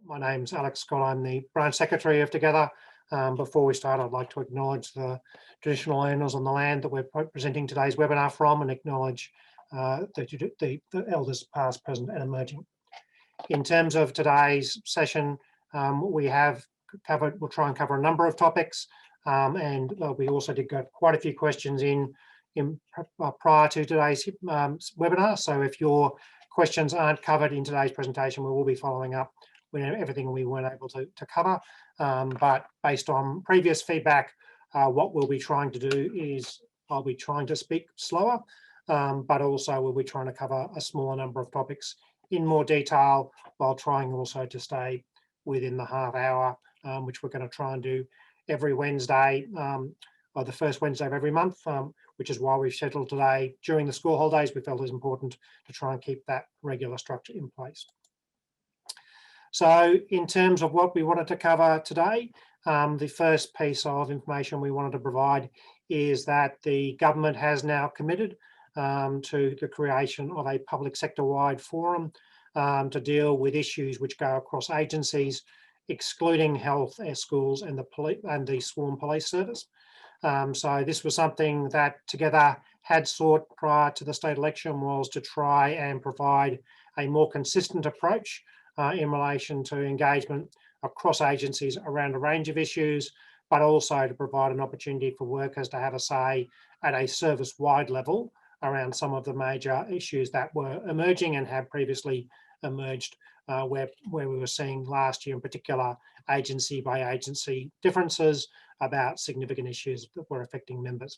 My name's Alex Scott. I'm the branch secretary of Together. Before we start, I'd like to acknowledge traditional owners on the land that we're presenting today's webinar from, and acknowledge the elders past, present and emerging. In terms of today's session, we'll try and cover a number of topics, and we also did get quite a few questions in prior to today's webinar. So if your questions aren't covered in today's presentation, we will be following up with everything we weren't able to cover. But based on previous feedback, what we'll be trying to do is I'll be trying to speak slower, but also we'll be trying to cover a smaller number of topics in more detail, while trying also to stay within the half hour, which we're going to try and do every Wednesday, or the first Wednesday of every month, which is why we've scheduled today during the school holidays. We felt it was important to try and keep that regular structure in place. So in terms of what we wanted to cover today, the first piece of information we wanted to provide is that the government has now committed to the creation of a public sector-wide forum to deal with issues which go across agencies, excluding health, schools and the sworn police service. So this was something that Together had sought prior to the state election, was to try and provide a more consistent approach in relation to engagement across agencies around a range of issues, but also to provide an opportunity for workers to have a say at a service-wide level around some of the major issues that were emerging and had previously emerged, where we were seeing last year in particular agency by agency differences about significant issues that were affecting members.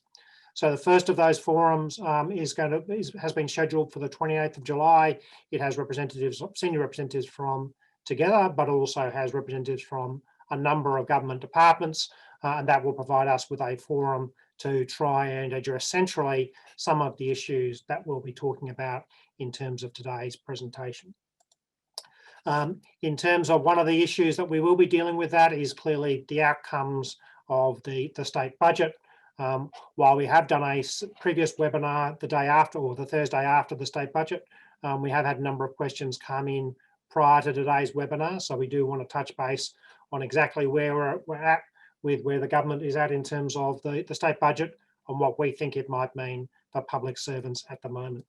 So the first of those forums has been scheduled for the 28th of July. It has representatives, senior representatives from Together, but also has representatives from a number of government departments, and that will provide us with a forum to try and address centrally some of the issues that we'll be talking about in terms of today's presentation. In terms of one of the issues that we will be dealing with, that is clearly the outcomes of the state budget. While we have done a previous webinar the day after, or the Thursday after the state budget, we have had a number of questions come in prior to today's webinar. So we do want to touch base on exactly where we're at with where the government is at in terms of the state budget and what we think it might mean for public servants at the moment.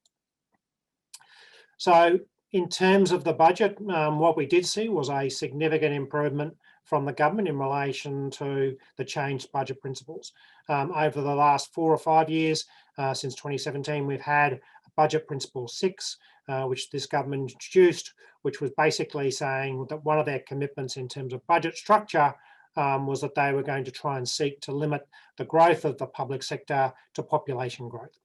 So in terms of the budget, what we did see was a significant improvement from the government in relation to the changed budget principles. Over the last 4 or 5 years, since 2017, we've had Budget Principle 6, which this government introduced, which was basically saying that one of their commitments in terms of budget structure was that they were going to try and seek to limit the growth of the public sector to population growth.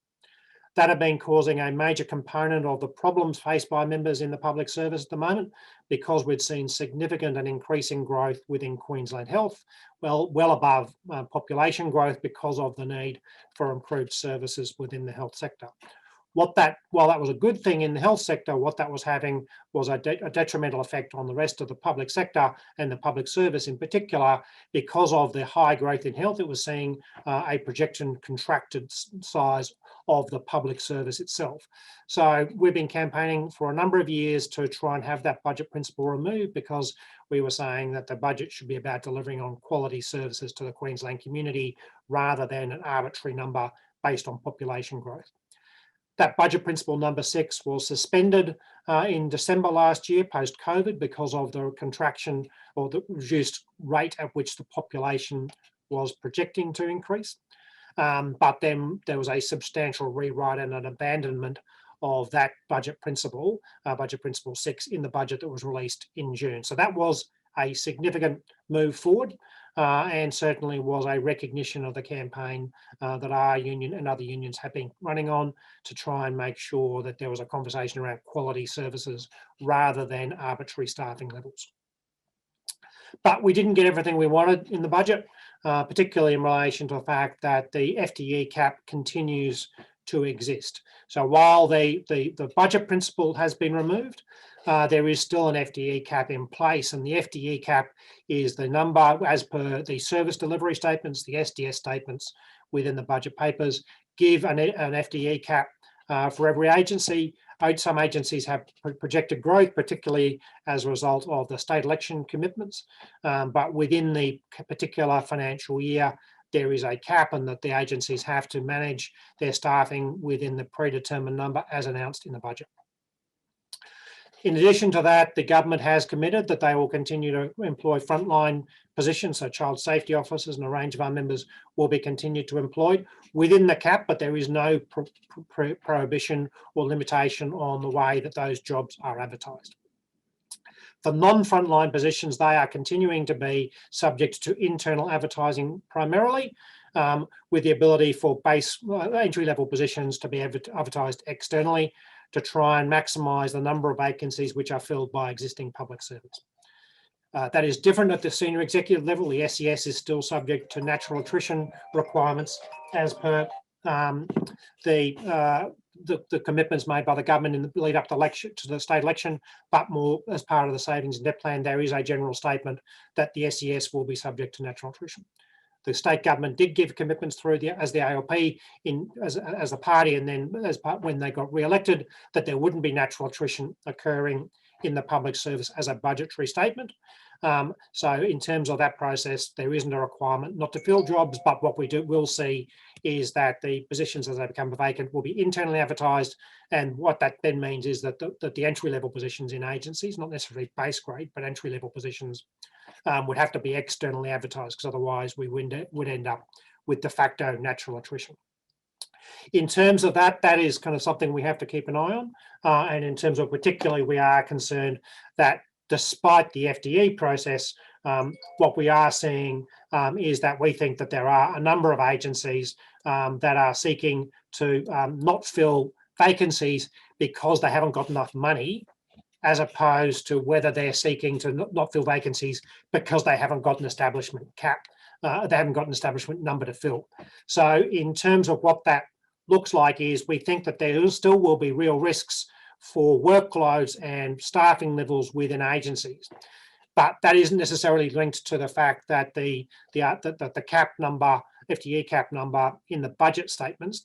That had been causing a major component of the problems faced by members in the public service at the moment, because we'd seen significant and increasing growth within Queensland Health, well above population growth, because of the need for improved services within the health sector. While that was a good thing in the health sector, what that was having was a detrimental effect on the rest of the public sector and the public service in particular. Because of the high growth in health, it was seeing a projection contracted size of the public service itself. So we've been campaigning for a number of years to try and have that budget principle removed, because we were saying that the budget should be about delivering on quality services to the Queensland community rather than an arbitrary number based on population growth. That budget principle number 6 was suspended in December last year, post-COVID, because of the contraction or the reduced rate at which the population was projecting to increase. But then there was a substantial rewrite and an abandonment of that budget principle 6, in the budget that was released in June. So that was a significant move forward, and certainly was a recognition of the campaign that our union and other unions have been running on to try and make sure that there was a conversation around quality services rather than arbitrary staffing levels. But we didn't get everything we wanted in the budget, particularly in relation to the fact that the FTE cap continues to exist. So while the budget principle has been removed, there is still an FTE cap in place, and the FTE cap is the number, as per the service delivery statements, the SDS statements within the budget papers, give an FTE cap for every agency some agencies have projected growth, particularly as a result of the state election commitments, but within the particular financial year, there is a cap and that the agencies have to manage their staffing within the predetermined number as announced in the budget. In addition to that, the government has committed that they will continue to employ frontline positions, so child safety officers and a range of our members will be continued to employ within the cap, but there is no prohibition or limitation on the way that those jobs are advertised. For non-frontline positions, they are continuing to be subject to internal advertising primarily, with the ability for base entry-level positions to be advertised externally to try and maximise the number of vacancies which are filled by existing public servants. That is different at the senior executive level. The SES is still subject to natural attrition requirements as per the commitments made by the government in the lead up to the state election, but more as part of the savings and debt plan, there is a general statement that the SES will be subject to natural attrition. The state government did give commitments through as the ALP as a party, and then when they got re-elected, that there wouldn't be natural attrition occurring in the public service as a budgetary statement. So in terms of that process, there isn't a requirement not to fill jobs, but what we will see is that the positions as they become vacant will be internally advertised, and what that then means is that the entry-level positions in agencies, not necessarily base grade, but entry-level positions, would have to be externally advertised, because otherwise we would end up with de facto natural attrition. In terms of that is kind of something we have to keep an eye on. And in terms of particularly, we are concerned that despite the FDE process, what we are seeing is that we think that there are a number of agencies that are seeking to not fill vacancies because they haven't got enough money, as opposed to whether they're seeking to not fill vacancies because they haven't got an establishment cap, they haven't got an establishment number to fill. So in terms of what that looks like is we think that there still will be real risks for workloads and staffing levels within agencies. But that isn't necessarily linked to the fact that the cap number, FTE cap number in the budget statements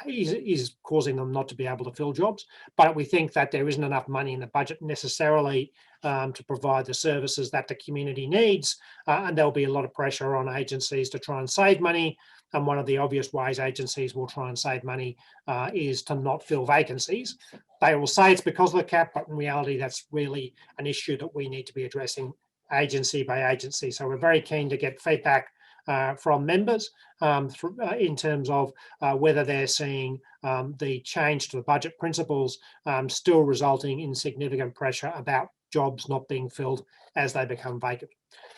is causing them not to be able to fill jobs. But we think that there isn't enough money in the budget necessarily to provide the services that the community needs, and there'll be a lot of pressure on agencies to try and save money. And one of the obvious ways agencies will try and save money is to not fill vacancies. They will say it's because of the cap, but in reality, that's really an issue that we need to be addressing agency by agency. So we're very keen to get feedback from members in terms of whether they're seeing the change to the budget principles still resulting in significant pressure about jobs not being filled as they become vacant.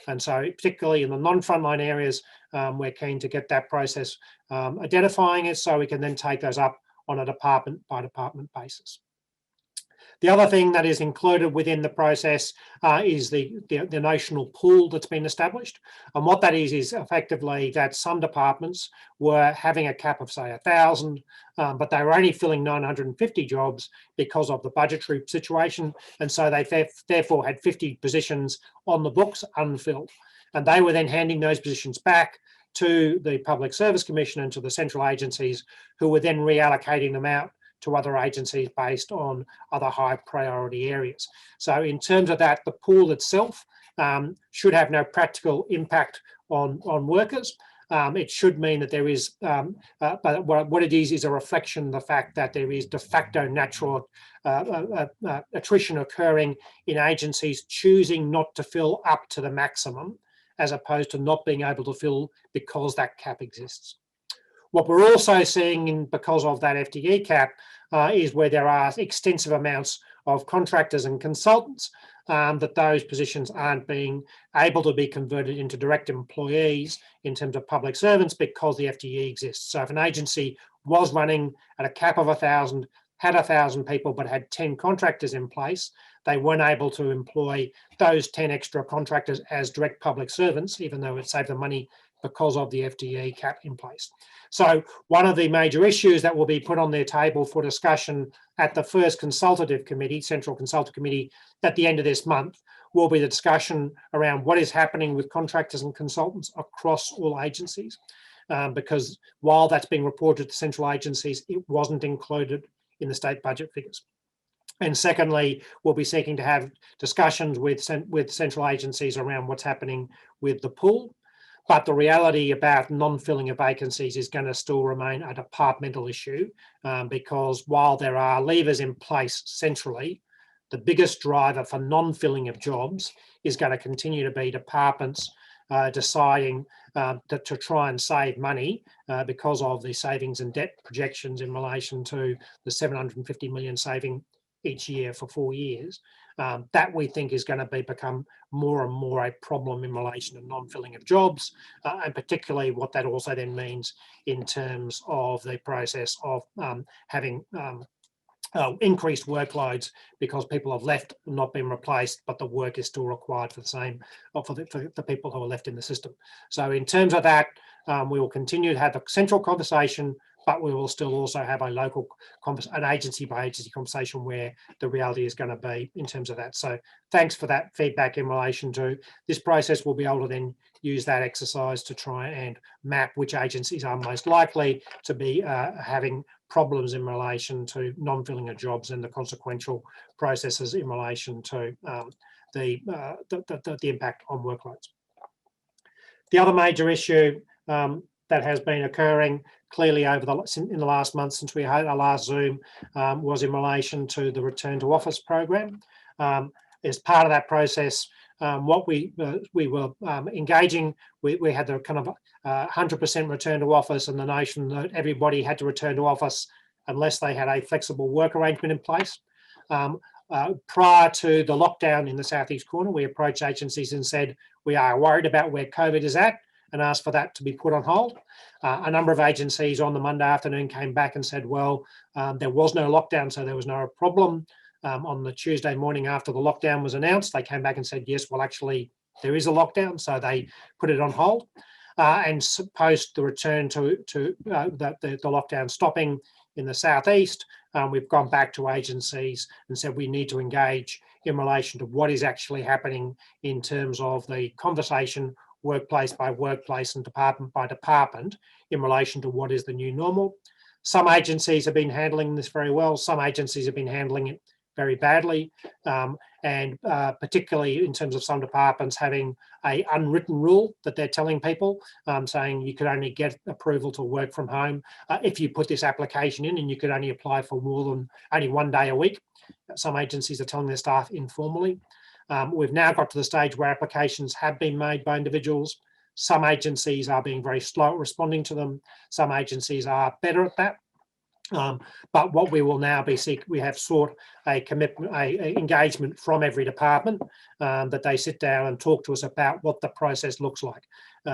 And so particularly in the non-frontline areas, we're keen to get that process identifying it so we can then take those up on a department by department basis. The other thing that is included within the process is the notional pool that's been established. And what that is effectively that some departments were having a cap of, say, 1,000, but they were only filling 950 jobs because of the budgetary situation. And so they therefore had 50 positions on the books unfilled. And they were then handing those positions back to the Public Service Commission and to the central agencies, who were then reallocating them out to other agencies based on other high priority areas. So in terms of that, the pool itself should have no practical impact on workers. It should mean that there is, but what it is a reflection of the fact that there is de facto natural attrition occurring in agencies choosing not to fill up to the maximum, as opposed to not being able to fill because that cap exists. What we're also seeing because of that FTE cap is where there are extensive amounts of contractors and consultants, that those positions aren't being able to be converted into direct employees in terms of public servants because the FTE exists. So if an agency was running at a cap of 1,000, had 1,000 people but had 10 contractors in place, they weren't able to employ those 10 extra contractors as direct public servants, even though it saved them money because of the FTE cap in place. So one of the major issues that will be put on their table for discussion at the first consultative committee, Central Consultative Committee, at the end of this month, will be the discussion around what is happening with contractors and consultants across all agencies. Because while that's being reported to central agencies, it wasn't included in the state budget figures. And secondly, we'll be seeking to have discussions with central agencies around what's happening with the pool. But the reality about non-filling of vacancies is going to still remain a departmental issue, because while there are levers in place centrally, the biggest driver for non-filling of jobs is going to continue to be departments deciding to try and save money because of the savings and debt projections in relation to the 750 million saving each year for 4 years. That we think is going to become more and more a problem in relation to non-filling of jobs, and particularly what that also then means in terms of the process of having increased workloads because people have left, not been replaced, but the work is still required for the same, for the people who are left in the system. So in terms of that, we will continue to have a central conversation, but we will still also have a local, an agency by agency conversation where the reality is going to be in terms of that. So thanks for that feedback in relation to this process. We'll be able to then use that exercise to try and map which agencies are most likely to be having problems in relation to non-filling of jobs and the consequential processes in relation to the impact on workloads. The other major issue that has been occurring clearly over in the last month since we had our last Zoom was in relation to the return to office program. As part of that process, what we were engaging, we had the kind of 100% return to office, and the notion that everybody had to return to office unless they had a flexible work arrangement in place. Prior to the lockdown in the southeast corner, we approached agencies and said, we are worried about where COVID is at, and asked for that to be put on hold. A number of agencies on the Monday afternoon came back and said, well, there was no lockdown, so there was no problem. On the Tuesday morning after the lockdown was announced, they came back and said, yes, well, actually, there is a lockdown, so they put it on hold. And post the return to the lockdown stopping in the southeast, we've gone back to agencies and said we need to engage in relation to what is actually happening in terms of the conversation workplace by workplace and department by department in relation to what is the new normal. Some agencies have been handling this very well. Some agencies have been handling it very badly, and particularly in terms of some departments having an unwritten rule that they're telling people, saying you could only get approval to work from home if you put this application in, and you could only apply for more than only 1 day a week. Some agencies are telling their staff informally. We've now got to the stage where applications have been made by individuals. Some agencies are being very slow at responding to them. Some agencies are better at that. But what we will now be we have sought a commitment, a engagement from every department that they sit down and talk to us about what the process looks like,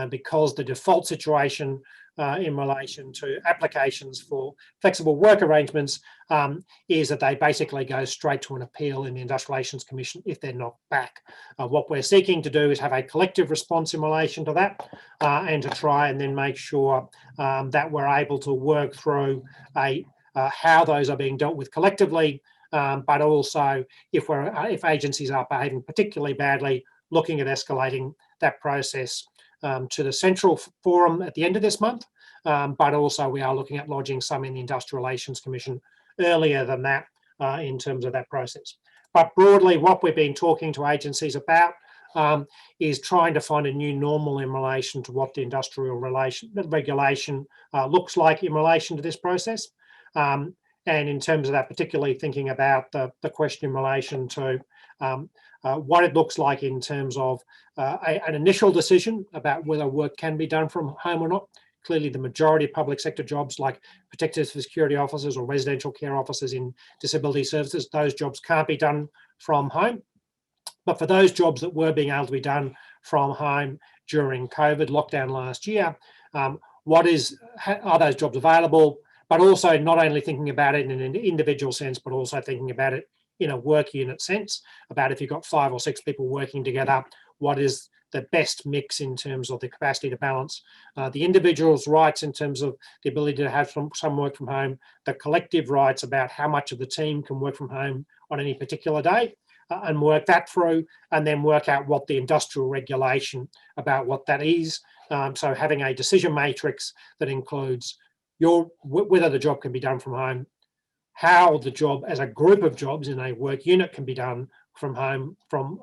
because the default situation in relation to applications for flexible work arrangements is that they basically go straight to an appeal in the Industrial Relations Commission if they're knocked back. What we're seeking to do is have a collective response in relation to that, and to try and then make sure that we're able to work through how those are being dealt with collectively, but also if agencies are behaving particularly badly, looking at escalating that process to the Central Forum at the end of this month, but also we are looking at lodging some in the Industrial Relations Commission earlier than that in terms of that process. But broadly, what we've been talking to agencies about is trying to find a new normal in relation to what the industrial regulation looks like in relation to this process. And in terms of that, particularly thinking about the question in relation to what it looks like in terms of an initial decision about whether work can be done from home or not. Clearly, the majority of public sector jobs like protective security officers or residential care officers in disability services, those jobs can't be done from home. But for those jobs that were being able to be done from home during COVID lockdown last year, are those jobs available? But also not only thinking about it in an individual sense, but also thinking about it in a work unit sense, about if you've got 5 or 6 people working together, what is the best mix in terms of the capacity to balance the individual's rights in terms of the ability to have some work from home, the collective rights about how much of the team can work from home on any particular day, and work that through, and then work out what the industrial regulation about what that is. So having a decision matrix that includes whether the job can be done from home, how the job as a group of jobs in a work unit can be done from home, from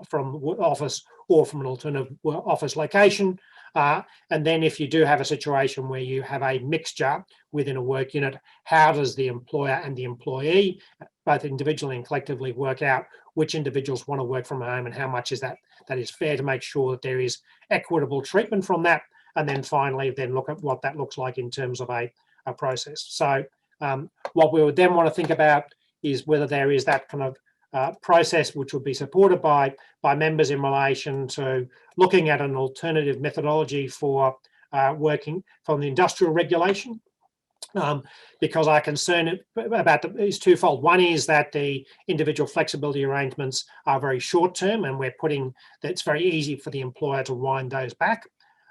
office, or from an alternative office location. And then if you do have a situation where you have a mixture within a work unit, how does the employer and the employee, both individually and collectively, work out which individuals want to work from home and how much is that is fair, to make sure that there is equitable treatment from that. And then finally, then look at what that looks like in terms of a process. So what we would then want to think about is whether there is that kind of process which would be supported by members in relation to looking at an alternative methodology for working from the industrial regulation. Because our concern about is twofold. One is that the individual flexibility arrangements are very short term, and it's very easy for the employer to wind those back.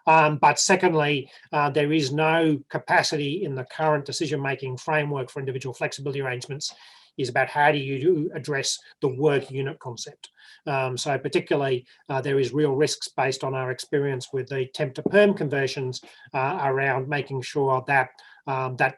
But secondly, there is no capacity in the current decision-making framework for individual flexibility arrangements is about how do you address the work unit concept. So particularly, there is real risks based on our experience with the temp to perm conversions around making sure that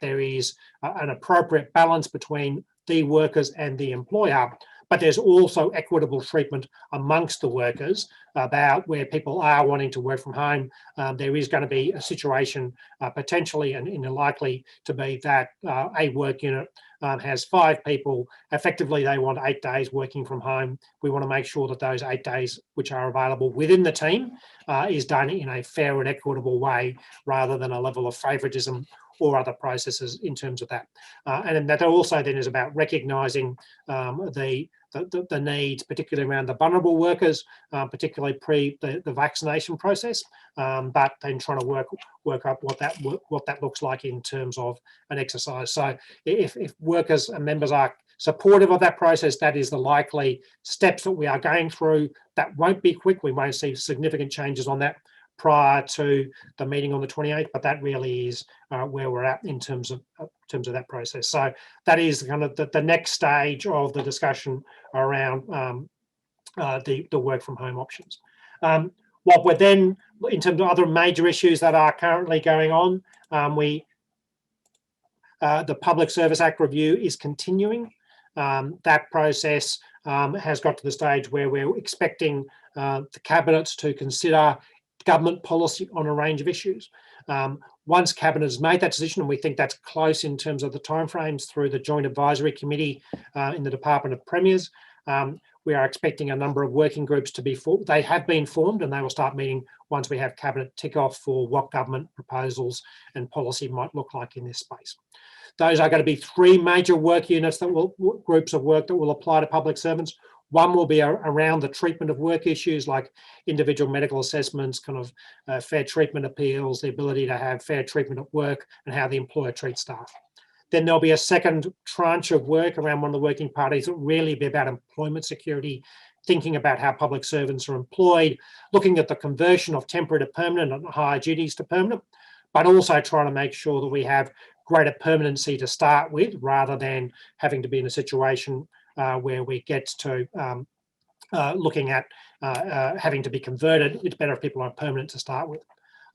there is an appropriate balance between the workers and the employer, but there's also equitable treatment amongst the workers about where people are wanting to work from home. There is going to be a situation potentially and likely to be that a work unit has 5 people. Effectively, they want 8 days working from home. We want to make sure that those 8 days which are available within the team is done in a fair and equitable way, rather than a level of favouritism or other processes in terms of that. And that also then is about recognising the needs, particularly around the vulnerable workers, particularly pre the vaccination process, but then trying to work up what that looks like in terms of an exercise. So if workers and members are supportive of that process, that is the likely steps that we are going through. That won't be quick. We won't see significant changes on that prior to the meeting on the 28th, but that really is where we're at in terms of that process. So that is kind of the next stage of the discussion around the work from home options. What we're then, in terms of other major issues that are currently going on, the Public Service Act review is continuing. That process has got to the stage where we're expecting the cabinets to consider government policy on a range of issues. Once Cabinet has made that decision, and we think that's close in terms of the timeframes through the Joint Advisory Committee in the Department of Premiers, we are expecting a number of working groups to be formed. They have been formed, and they will start meeting once we have Cabinet tick off for what government proposals and policy might look like in this space. Those are going to be 3 major work units groups of work that will apply to public servants. One will be around the treatment of work issues like individual medical assessments, kind of fair treatment appeals, the ability to have fair treatment at work, and how the employer treats staff. Then there'll be a second tranche of work around one of the working parties that will really be about employment security, thinking about how public servants are employed, looking at the conversion of temporary to permanent and higher duties to permanent, but also trying to make sure that we have greater permanency to start with, rather than having to be in a situation where we get to looking at having to be converted. It's better if people are permanent to start with.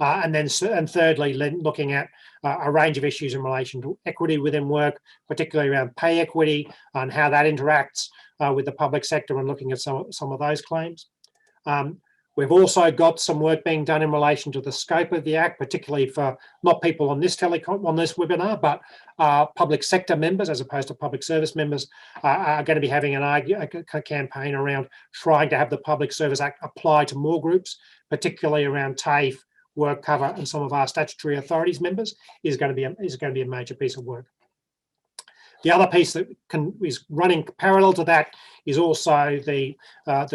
And thirdly, looking at a range of issues in relation to equity within work, particularly around pay equity and how that interacts with the public sector, and looking at some of those claims. We've also got some work being done in relation to the scope of the Act, particularly for not people on this webinar, but public sector members as opposed to public service members are going to be having a campaign around trying to have the Public Service Act apply to more groups, particularly around TAFE, work cover, and some of our statutory authorities members is going to be a major piece of work. The other piece that is running parallel to that is also the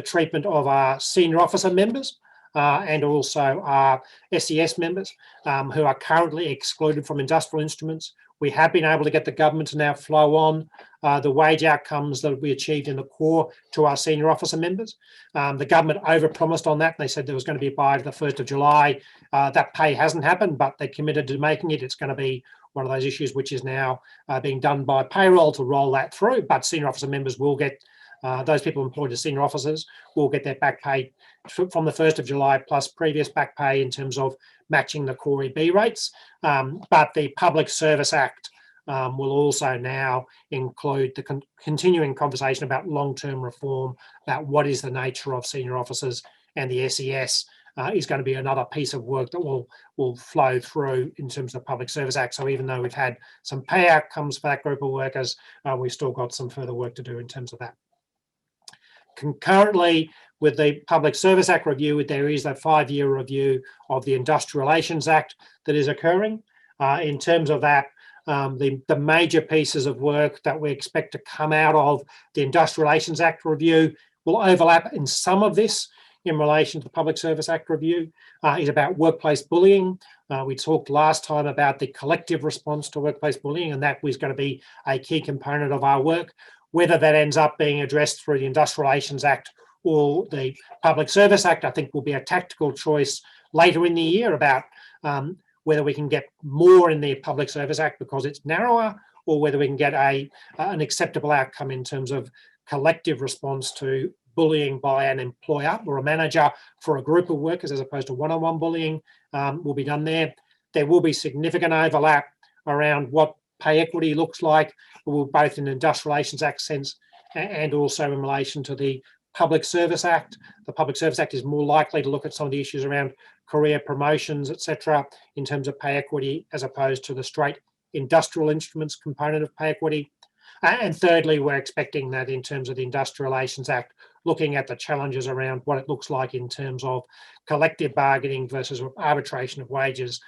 treatment of our senior officer members and also our SES members who are currently excluded from industrial instruments. We have been able to get the government to now flow on the wage outcomes that we achieved in the core to our senior officer members. The government overpromised on that. They said there was going to be by the 1st of July. That pay hasn't happened, but they committed to making it. It's going to be one of those issues which is now being done by payroll to roll that through, but senior officer members will get, those people employed as senior officers will get their back pay from the 1st of July plus previous back pay in terms of matching the core EB rates. But the Public Service Act will also now include the continuing conversation about long-term reform, about what is the nature of senior officers, and the SES is going to be another piece of work that will flow through in terms of the Public Service Act. So even though we've had some pay outcomes for that group of workers, we've still got some further work to do in terms of that. Concurrently with the Public Service Act review, there is a 5-year review of the Industrial Relations Act that is occurring. In terms of that, the major pieces of work that we expect to come out of the Industrial Relations Act review will overlap in some of this in relation to the Public Service Act review, is about workplace bullying. We talked last time about the collective response to workplace bullying, and that was going to be a key component of our work. Whether that ends up being addressed through the Industrial Relations Act or the Public Service Act, I think will be a tactical choice later in the year about whether we can get more in the Public Service Act because it's narrower, or whether we can get an acceptable outcome in terms of collective response to bullying by an employer or a manager for a group of workers as opposed to one-on-one bullying will be done there. There will be significant overlap around what pay equity looks like, both in the Industrial Relations Act sense and also in relation to the Public Service Act. The Public Service Act is more likely to look at some of the issues around career promotions, etc., in terms of pay equity, as opposed to the straight industrial instruments component of pay equity. And thirdly, we're expecting that in terms of the Industrial Relations Act, looking at the challenges around what it looks like in terms of collective bargaining versus arbitration of wages,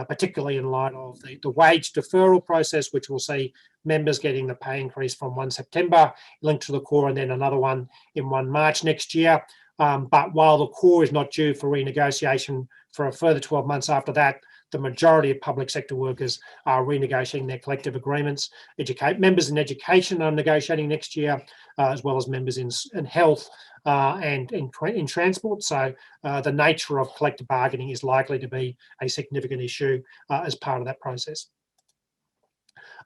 particularly in light of the wage deferral process, which will see members getting the pay increase from 1 September, linked to the core, and then another one in 1 March next year. But while the core is not due for renegotiation for a further 12 months after that, the majority of public sector workers are renegotiating their collective agreements. Members in education are negotiating next year, as well as members in health and in transport. So the nature of collective bargaining is likely to be a significant issue as part of that process.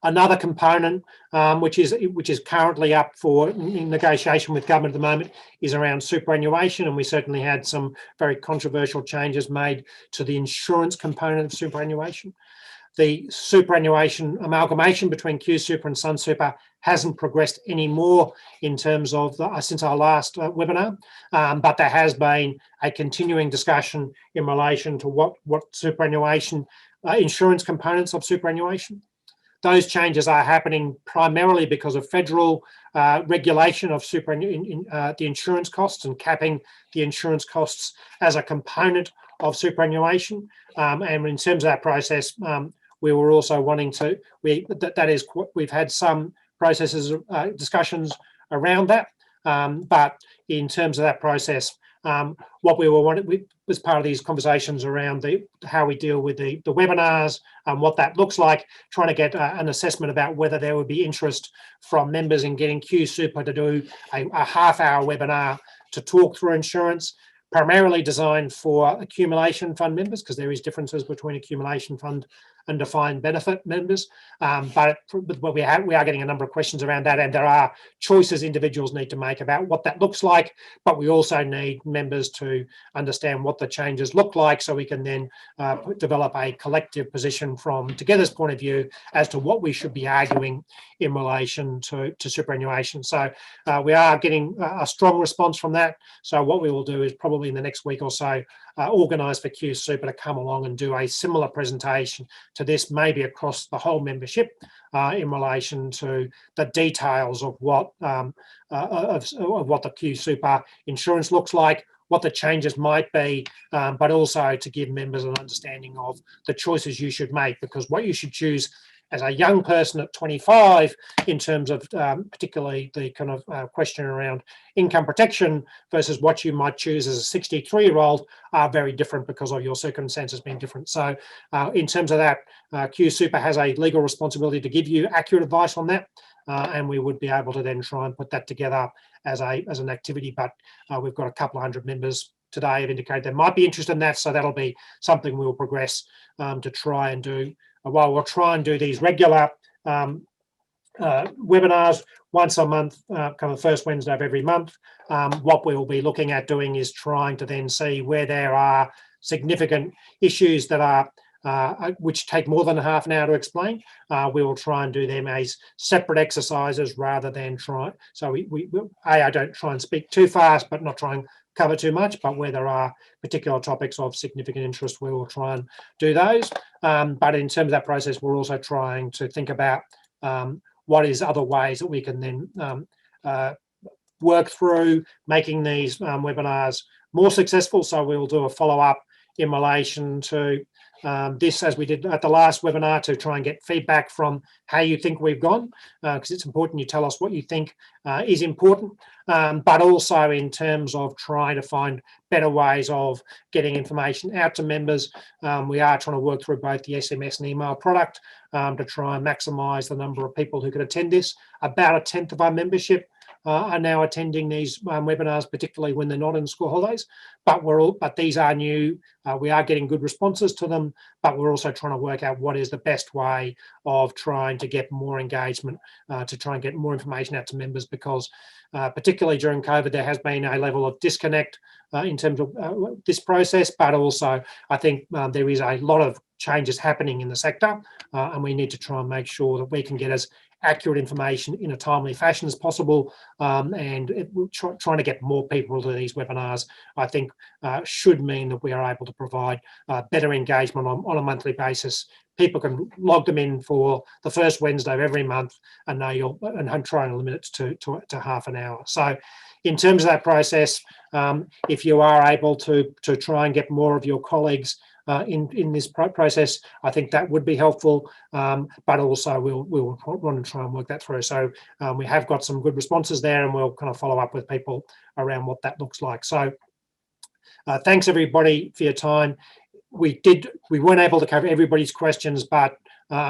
Another component, which is currently up for negotiation with government at the moment, is around superannuation, and we certainly had some very controversial changes made to the insurance component of superannuation. The superannuation amalgamation between QSuper and SunSuper hasn't progressed anymore in terms of since our last webinar, but there has been a continuing discussion in relation to what superannuation insurance components of superannuation. Those changes are happening primarily because of federal regulation of the insurance costs and capping the insurance costs as a component of superannuation. And in terms of that process, we were also wanting to, we've had some processes, discussions around that. But in terms of that process, what we were wanting was part of these conversations around how we deal with the webinars and what that looks like, trying to get an assessment about whether there would be interest from members in getting QSuper to do a half-hour webinar to talk through insurance, primarily designed for accumulation fund members, because there is differences between accumulation fund and defined benefit members. But we are getting a number of questions around that, and there are choices individuals need to make about what that looks like, but we also need members to understand what the changes look like so we can then develop a collective position from Together's point of view as to what we should be arguing in relation to superannuation. So we are getting a strong response from that. So what we will do is probably in the next week or so organise for QSuper to come along and do a similar presentation to this, maybe across the whole membership, in relation to the details of what the QSuper insurance looks like, what the changes might be, but also to give members an understanding of the choices you should make, because what you should choose as a young person at 25, in terms of particularly the kind of question around income protection versus what you might choose as a 63-year-old are very different because of your circumstances being different. So in terms of that, QSuper has a legal responsibility to give you accurate advice on that, and we would be able to then try and put that together as an activity. But we've got a couple of hundred members today have indicated they might be interested in that, so that'll be something we'll progress to try and do. While we'll try and do these regular webinars once a month, kind of first Wednesday of every month, what we will be looking at doing is trying to then see where there are significant issues that are which take more than half an hour to explain, we will try and do them as separate exercises rather than try. So I don't try and speak too fast, but not try and cover too much, but where there are particular topics of significant interest, we will try and do those. But in terms of that process, we're also trying to think about what is other ways that we can then work through making these webinars more successful. So we'll do a follow-up in relation to this, as we did at the last webinar, to try and get feedback from how you think we've gone, because it's important you tell us what you think is important, but also in terms of trying to find better ways of getting information out to members. We are trying to work through both the SMS and email product to try and maximise the number of people who could attend this. About 1/10 of our membership are now attending these webinars, particularly when they're not in school holidays. But these are new. We are getting good responses to them, but we're also trying to work out what is the best way of trying to get more engagement, to try and get more information out to members, because particularly during COVID, there has been a level of disconnect in terms of this process, but also I think there is a lot of changes happening in the sector, and we need to try and make sure that we can get as accurate information in a timely fashion as possible, and trying to get more people to these webinars, I think should mean that we are able to provide better engagement on a monthly basis. People can log them in for the first Wednesday of every month, and know and try and limit it to half an hour. So in terms of that process, if you are able to try and get more of your colleagues in this process, I think that would be helpful, but also we'll want to try and work that through. So we have got some good responses there, and we'll kind of follow up with people around what that looks like. So thanks everybody for your time. We weren't able to cover everybody's questions, but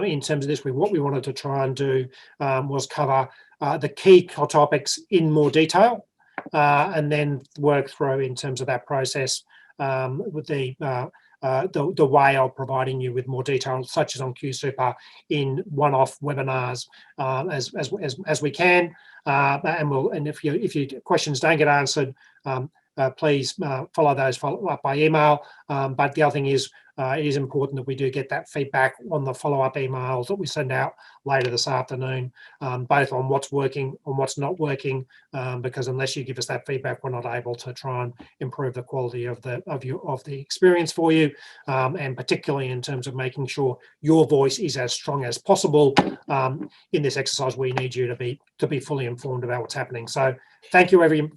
in terms of this, what we wanted to try and do was cover the key topics in more detail, and then work through in terms of that process with the way of providing you with more detail, such as on QSuper, in one-off webinars as we can. And if your questions don't get answered, please follow up by email. But the other thing is, it is important that we do get that feedback on the follow-up emails that we send out later this afternoon, both on what's working and what's not working, because unless you give us that feedback, we're not able to try and improve the quality of the experience for you, and particularly in terms of making sure your voice is as strong as possible. In this exercise, we need you to be fully informed about what's happening. So thank you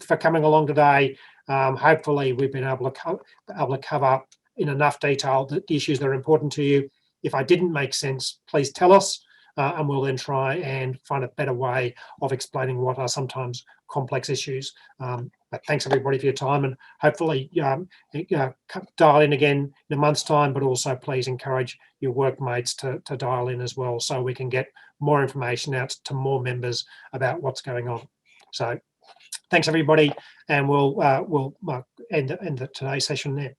for coming along today. Hopefully we've been able to cover in enough detail the issues that are important to you. If I didn't make sense, please tell us, and we'll then try and find a better way of explaining what are sometimes complex issues. But thanks everybody for your time, and hopefully dial in again in a month's time, but also please encourage your workmates to dial in as well, so we can get more information out to more members about what's going on. So thanks everybody, and we'll end today's session there.